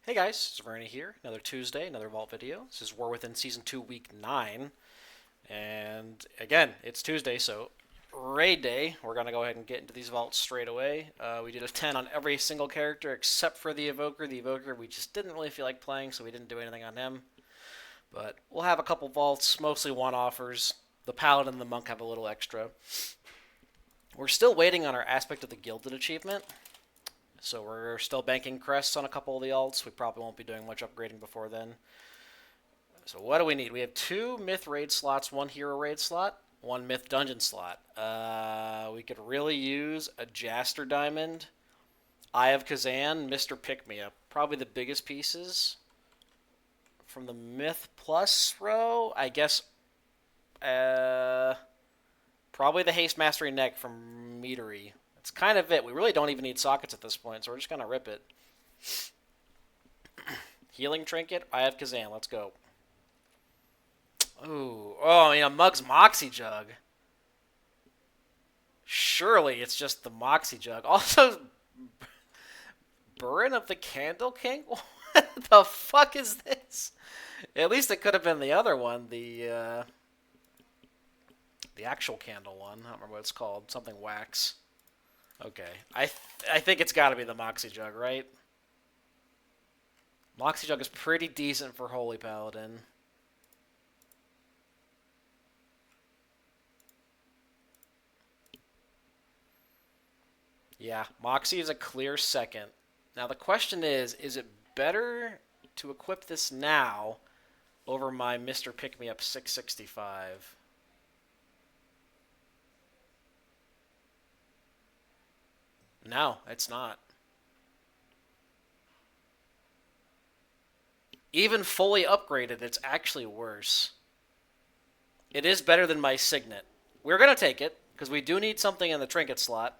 Hey guys, it's Vernie here. Another Tuesday, another Vault video. This is War Within Season 2, Week 9. And again, it's Tuesday, so raid day. We're going to go ahead and get into these vaults straight away. We did a 10 on every single character except for the Evoker. The Evoker, we just didn't really feel like playing, so we didn't do anything on him. But we'll have a couple vaults, mostly one-offers. The Paladin and the Monk have a little extra. We're still waiting on our Aspect of the Gilded achievement. So we're still banking crests on a couple of the alts. We probably won't be doing much upgrading before then. So what do we need? We have 2 myth raid slots, 1 hero raid slot, 1 myth dungeon slot. We could really use a Jaster Diamond, Eye of Kazan, Mr. Pick-Me-Up. Probably the biggest pieces. From the myth plus row, I guess probably the Haste Mastery Neck from Meadery. That's kind of it. We really don't even need sockets at this point, so we're just going to rip it. Healing Trinket, Eye of Kazan. Let's go. Ooh. Oh, yeah, Mug's Moxie Jug. Surely it's just the Moxie Jug. Also, Burren of the Candle King? What the fuck is this? At least it could have been the other one, the actual candle one. I don't remember what it's called. Something wax. Okay. I think it's got to be the Moxie Jug, right? Moxie Jug is pretty decent for Holy Paladin. Yeah, Moxie is a clear second. Now the question is it better to equip this now over my Mr. Pick-Me-Up 665? No, it's not. Even fully upgraded, it's actually worse. It is better than my Signet. We're going to take it, because we do need something in the trinket slot.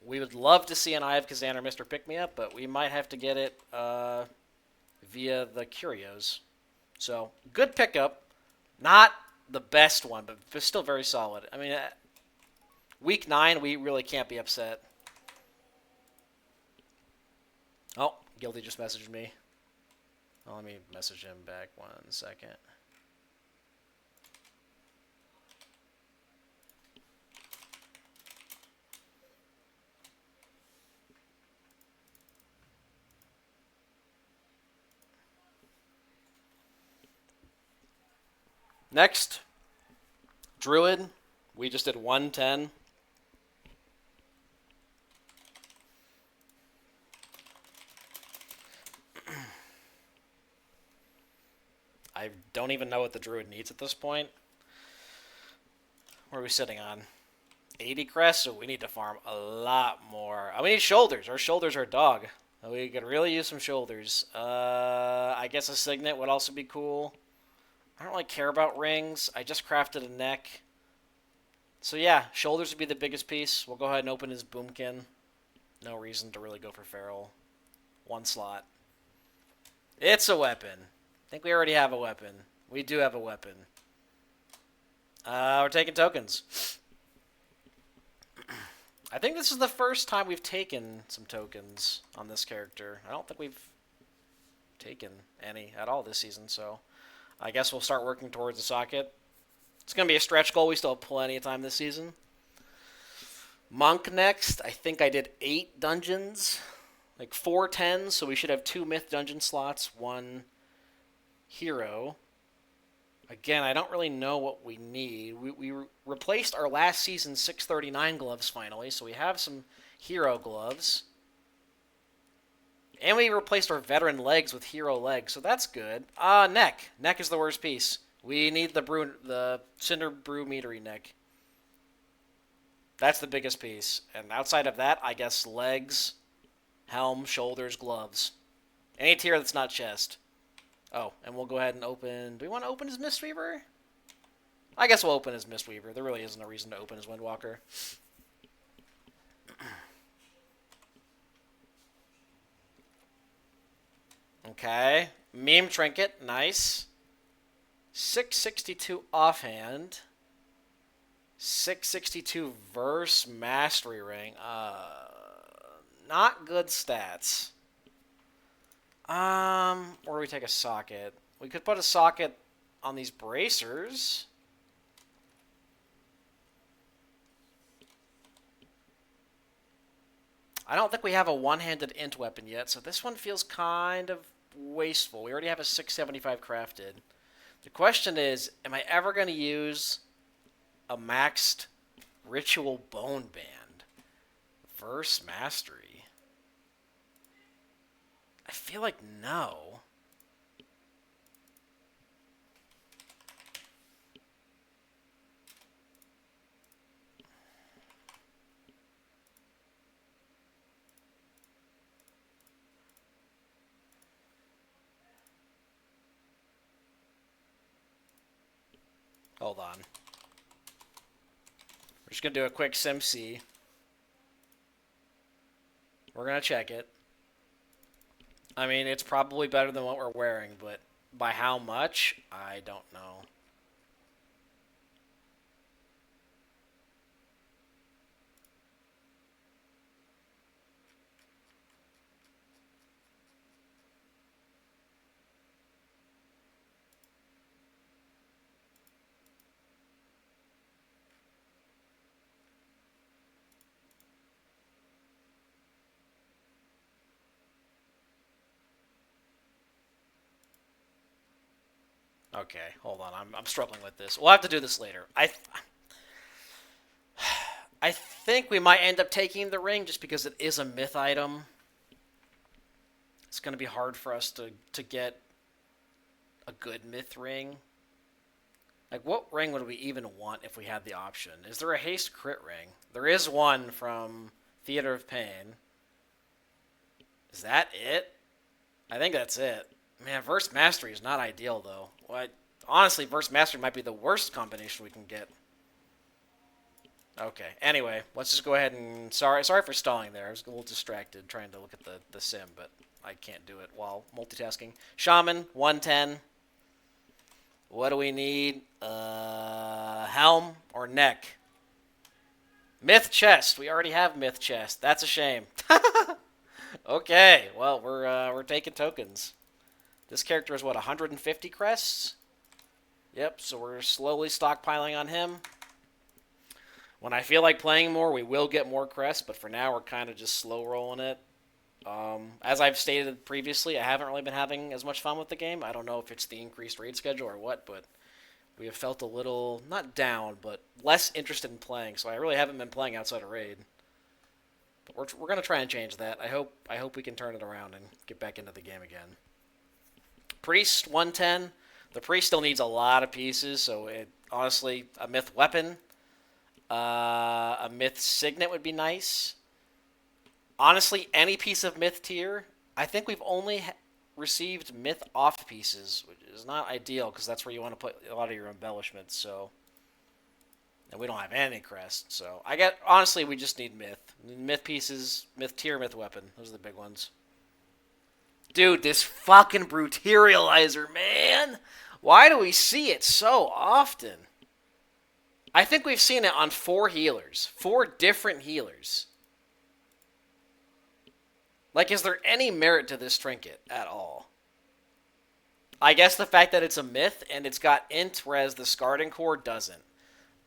We would love to see an Eye of Kazan or Mr. Pick-Me-Up, but we might have to get it via the Curios. So, good pickup. Not the best one, but still very solid. I mean, week 9, we really can't be upset. Oh, Guilty just messaged me. Oh, let me message him back 1 second. Next, Druid. We just did 110. I don't even know what the Druid needs at this point. What are we sitting on? 80 crests, so we need to farm a lot more. We need shoulders. Our shoulders are dog. We could really use some shoulders. I guess a Signet would also be cool. I don't really care about rings. I just crafted a neck. So yeah, shoulders would be the biggest piece. We'll go ahead and open his Boomkin. No reason to really go for Feral. 1 slot. It's a weapon. I think we already have a weapon. We do have a weapon. We're taking tokens. I think this is the first time we've taken some tokens on this character. I don't think we've taken any at all this season, so I guess we'll start working towards the socket. It's going to be a stretch goal. We still have plenty of time this season. Monk next. I think I did 8 dungeons. Like 4 10s, so we should have 2 myth dungeon slots, 1 hero. Again, I don't really know what we need. We replaced our last season's 639 gloves finally, so we have some hero gloves. And we replaced our veteran legs with hero legs, so that's good. Neck. Neck is the worst piece. We need the Cinder Brew Meadery neck. That's the biggest piece. And outside of that, I guess legs, helm, shoulders, gloves. Any tier that's not chest. Oh, and we'll go ahead and open... Do we want to open his Mistweaver? I guess we'll open his Mistweaver. There really isn't a reason to open his Windwalker. Okay. Meme Trinket. Nice. 662 offhand. 662 verse Mastery Ring. Not good stats. Or do we take a socket? We could put a socket on these bracers. I don't think we have a one-handed int weapon yet, so this one feels kind of wasteful. We already have a 675 crafted. The question is, am I ever going to use a maxed ritual bone band? Verse mastery. I feel like no. Hold on. We're just going to do a quick SimC. We're going to check it. I mean, it's probably better than what we're wearing, but by how much? I don't know. Okay, hold on. I'm struggling with this. We'll have to do this later. I think we might end up taking the ring just because it is a myth item. It's going to be hard for us to get a good myth ring. Like, what ring would we even want if we had the option? Is there a haste crit ring? There is one from Theater of Pain. Is that it? I think that's it. Man, Verse Mastery is not ideal, though. Honestly, Verse Mastery might be the worst combination we can get. Okay, anyway, let's just go ahead and... Sorry for stalling there. I was a little distracted trying to look at the sim, but I can't do it while multitasking. Shaman, 110. What do we need? Helm or neck? Myth chest. We already have myth chest. That's a shame. Okay, well, we're taking tokens. This character is, what, 150 crests? Yep, so we're slowly stockpiling on him. When I feel like playing more, we will get more crests, but for now, we're kind of just slow rolling it. As I've stated previously, I haven't really been having as much fun with the game. I don't know if it's the increased raid schedule or what, but we have felt a little, not down, but less interested in playing, so I really haven't been playing outside of raid. But we're going to try and change that. I hope we can turn it around and get back into the game again. Priest, 110. The Priest still needs a lot of pieces, so honestly, a myth weapon, a myth signet would be nice. Honestly, any piece of myth tier, I think we've only received myth off pieces, which is not ideal because that's where you want to put a lot of your embellishments. So, and we don't have any crest, so honestly, we just need myth pieces, myth tier, myth weapon. Those are the big ones. Dude, this fucking Brutarializer, man. Why do we see it so often? I think we've seen it on 4 healers. 4 different healers. Like, is there any merit to this trinket at all? I guess the fact that it's a myth and it's got int, whereas the Scarding Core doesn't.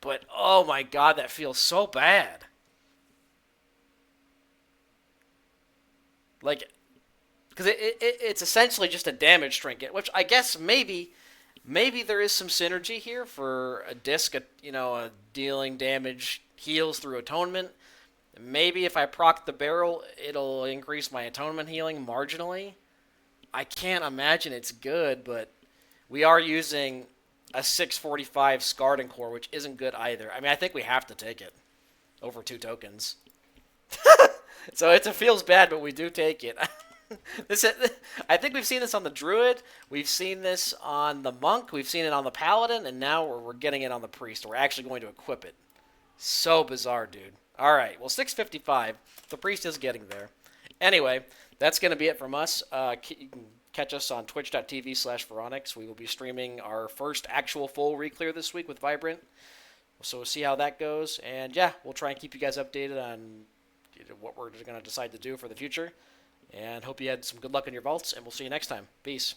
But, oh my god, that feels so bad. Like, because it's essentially just a damage trinket, which I guess maybe there is some synergy here for a disc, dealing damage heals through atonement. Maybe if I proc the barrel, it'll increase my atonement healing marginally. I can't imagine it's good, but we are using a 645 Scarding Core, which isn't good either. I mean, I think we have to take it over 2 tokens. So it feels bad, but we do take it. I think we've seen this on the Druid, we've seen this on the Monk, we've seen it on the Paladin, and now we're getting it on the Priest. We're actually going to equip it. So bizarre, dude. Alright, well, 655. The Priest is getting there. Anyway, that's going to be it from us. You can catch us on twitch.tv/Veronix. We will be streaming our first actual full re-clear this week with Vibrant. So we'll see how that goes. And yeah, we'll try and keep you guys updated on what we're going to decide to do for the future. And hope you had some good luck in your vaults, and we'll see you next time. Peace.